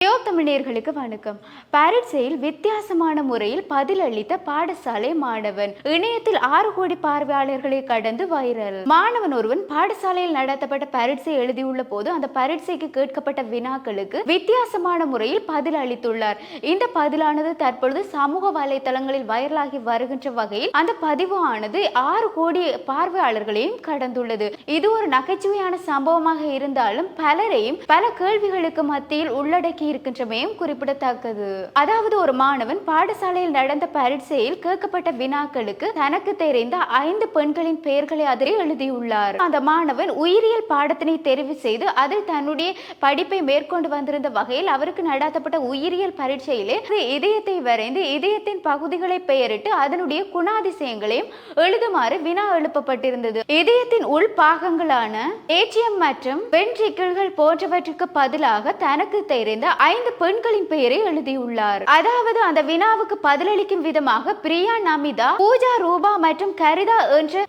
தமிழர்களுக்கு வணக்கம். பாரிஸில் வித்தியாசமான முறையில் பதிலளித்த பாடசாலை மாணவன் இணையத்தில் 6 கோடி பார்வையாளர்களை கடந்து வைரல். மாணவன் ஒருவன் பாடசாலையில் நடத்தப்பட்ட பரீட்சை எழுதியுள்ள போது அந்த பரீட்சைக்கு கேட்கப்பட்ட வினாக்களுக்கு வித்தியாசமான முறையில் பதில் அளித்துள்ளார். இந்த பதிலானது தற்பொழுது சமூக வலைதளங்களில் வைரலாகி வருகின்ற வகையில் அந்த பதிவு ஆனது 6 கோடி பார்வையாளர்களையும் கடந்துள்ளது. இது ஒரு நகைச்சுவையான சம்பவமாக இருந்தாலும் பலரையும் பல கேள்விகளுக்கு மத்தியில் உள்ளடக்கி இருக்கின்றமையும் குறிப்பிடத்தக்கது. அதாவது ஒரு மாணவன் பாடசாலையில் நடந்த பரீட்சையில் கேட்கப்பட்ட வினாக்களுக்கு தனக்கு தெரிந்த 5 பெண்களின் பெயர்களை அதில் எழுதியுள்ளார். அந்த மாணவன் உயிரியல் பாடத்தினை தெரிவு செய்து அதில் தன்னுடைய படிப்பை மேற்கொண்டு வந்திருந்த வகையில் அவருக்கு நடத்தப்பட்ட உயிரியல் பரீட்சையிலே இதயத்தை வரைந்து இதயத்தின் பகுதிகளை பெயரிட்டு அதனுடைய குணாதிசயங்களையும் எழுதுமாறு வினா எழுப்பப்பட்டிருந்தது. இதயத்தின் உள் பாகங்களான ஏற்றியம் மற்றும் வென்ட்ரிக்கிள்கள் போன்றவற்றுக்கு பதிலாக தனக்கு தெரிந்த 5 பெண்களின் பெயரை எழுதியுள்ளார். அதாவது அந்த வினாவுக்கு பதிலளிக்கும் விதமாக பிரியா, நமிதா, பூஜா, ரூபா மற்றும் கரிதா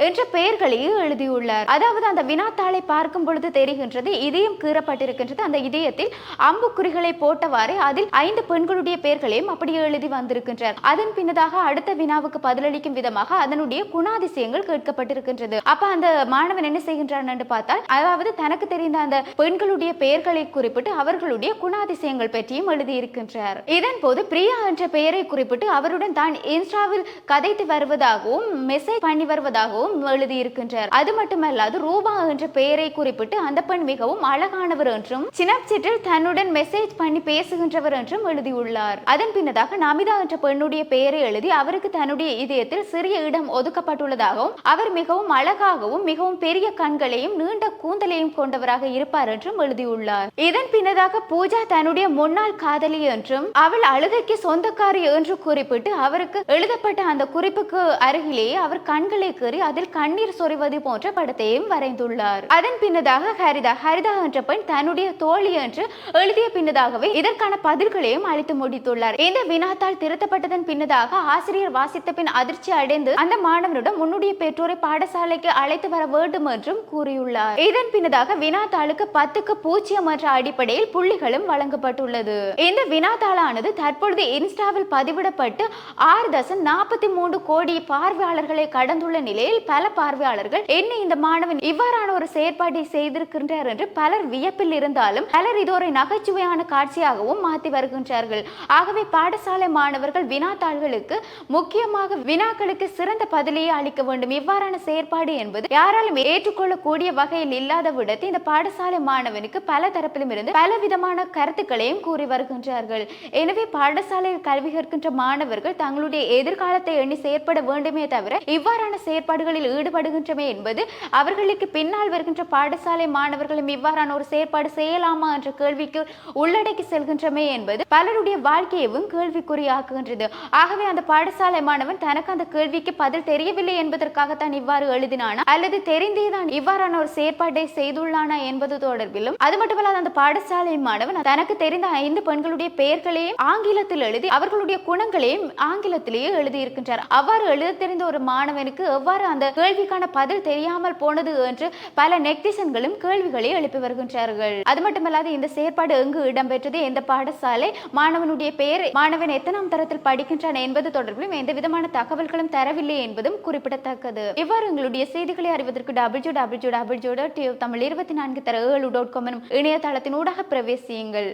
என்ற பெயர்களையும் எழுதியுள்ளார். அதாவது அந்த வினாத்தாளை பார்க்கும் பொழுது தெரிகின்றது இதயம் கீறப்பட்டிருக்கின்றது. அந்த இதயத்தில் அம்புக்குறிகளை போட்டவாறே அதில் 5 பெண்களுடைய பெயர்களையும் அப்படியே எழுதி வந்திருக்கின்றார். அதன் பின்னதாக அடுத்த வினாவுக்கு பதிலளிக்கும் விதமாக அதனுடைய குணாதிசயங்கள் கேட்கப்பட்டிருக்கின்றது. அப்ப அந்த மாணவன் என்ன செய்கின்றான் என்று பார்த்தால், அதாவது தனக்கு தெரிந்த அந்த பெண்களுடைய பெயர்களை குறிப்பிட்டு அவர்களுடைய குணாதிசயங்கள் பற்றியும் எழுதியிருக்கின்றார். இதன் போது பிரியா என்ற பெயரை குறிப்பிட்டு அவருடன் தான் இன்ஸ்டாவில் கதைத்து வருவதாகவும் மெசேஜ் பண்ணி வருவதாகவும் எழுதியிருக்கின்றார். அது மட்டுமல்லாது ரூபா என்ற பெயரை குறிப்பிட்டு அந்த பெண் மிகவும் அழகானவர் என்றும் ஸ்னாப்சாட்டில் தன்னுடன் மெசேஜ் பண்ணி பேசுகின்றவர் என்றும் எழுதியுள்ளார். அதன் பின்னதாக நமிதா என்ற பெண்ணுடைய பெயரை எழுதி அவருக்கு தன்னுடைய இதயத்தில் சிறிய இடம் ஒதுக்கப்பட்டுள்ளதாகவும் அவர் மிகவும் அழகாகவும் மிகவும் பெரிய கண்களையும் நீண்ட கூந்தலையும் கொண்டவராக இருப்பார் என்றும் எழுதியுள்ளார். இதன் பின்னதாக பூஜா தன்னுடைய முன்னாள் காதலி என்றும் அவள் அழுகைக்கு சொந்தக்காரி என்று குறிப்பிட்டு அவருக்கு எழுதப்பட்ட அந்த குறிப்புக்கு அருகிலேயே அவர் கண்களை கீறி அதில் கண்ணீர் சொரிவது போன்ற படத்தையும் வரைந்துள்ளார். அதன் பின்னதாக ஹரிதா என்ற பெண் தன்னுடைய தோழி என்று எழுதிய பின்னதாகவே இதற்கான பதில்களையும் அளித்து முடித்துள்ளார். இந்த வினாத்தாள் திருத்தப்பட்டதன் பின்னதாக ஆசிரியர் வாசித்த பின் அதிர்ச்சி அடைந்து அந்த மாணவனிடம் முன்னுடைய பெற்றோரை பாடசாலைக்கு அழைத்து வர வேண்டும் என்றும் கூறியுள்ளார். இதன் பின்னதாக வினாத்தாளுக்கு 10க்கு 0 என்ற அடிப்படையில் புள்ளிகளும் வழங்கப்பட்டுள்ளது. இந்த வினாத்தாளானது தற்பொழுது இன்ஸ்டாவில் பதிவிடப்பட்டு 6.43 கோடி பார்வையாளர்களை கடந்துள்ள நிலையில் பல பார்வையாளர்கள் என்ன இந்த மாணவன் இவ்வாறான ஒரு செயற்பாட்டை செய்திருக்கின்றார் என்று பலர் வியப்பில் இருந்தாலும் பலர் இது ஒரு நகைச்சுவையான காட்சியாகவும் மாற்றி வருகின்றார்கள். ஆகவே பாடசாலை மாணவர்கள் வினாத்தாள்களுக்கு முக்கியமாக வினாக்களுக்கு சிறந்த பதிலையே அளிக்க வேண்டும். இவ்வாறான செயற்பாடு என்பது யாராலும் ஏற்றுக்கொள்ளக்கூடிய வகையில் இல்லாத விடத்து இந்த பாடசாலை மாணவனுக்கு பல தரப்பிலும் இருந்து பல விதமான கருத்துக்களையும் கூறி வருகின்றார்கள். எனவே பாடசாலையில் கல்வி கற்கின்ற மாணவர்கள் தங்களுடைய எதிர்காலத்தை எண்ணி செயற்பட வேண்டுமே தவிர இவ்வாறான செயற்பாடுகளில் ஈடுபடுகின்றமே என்பது அவர்களுக்கு பின்னால் வருகின்ற பாடசாலை மாணவர்களும் இவ்வாறான ஒரு செயற்பாடு செய்யலாமா என்ற கேள்விக்கு உள்ளடக்கி செல்கின்றமே என்பது பலருடைய வாழ்க்கையையும் கேள்விக்குறியாக்குகின்றது. ஆகவே அந்த பாடசாலை மாணவன் தனக்கு அந்த கேள்விக்கு பதில் தெரியவில்லை என்பதற்காகத்தான் இவ்வாறு எழுதினானா அல்லது தெரிந்தேதான் இவ்வாறான ஒரு செயற்பாட்டை செய்துள்ளானா என்பது தொடர்பிலும் அது மட்டுமல்லாது அந்த பாடசாலை மாணவன் தனக்கு தெரிந்த 5 பெண்களுடைய பெயர்களையும் ஆங்கிலத்தில் எழுதி அவர்களுடைய குணங்களையும் ஆங்கிலத்திலேயே எழுதியிருக்கின்றார். அவ்வாறு எழுத தெரிந்த ஒரு மாணவனுக்கு எவ்வாறு அந்த கேள்விக்கான பதில் தெரியாமல் போனது என்று பல நெட்டிசன்களும் கேள்விகளை எழுப்பி வருகின்றார்கள். அது மட்டுமல்லாது இந்த செயற்பாடு எங்கு இடம்பெற்றது, எந்த பாடசாலை, மாணவனுடைய பெயர், மாணவன் எத்தனாம் தரத்தில் படிக்கின்றான் என்பது தொடர்பிலும் எந்த விதமான தகவல்களும் தரவில்லை என்பதும் குறிப்பிடத்தக்கது. இவ்வாறு உங்களுடைய செய்திகளை அறிவதற்கு www.tamil24 எனும் இணையதளத்தின் ஊடாக பிரவேசியுங்கள்.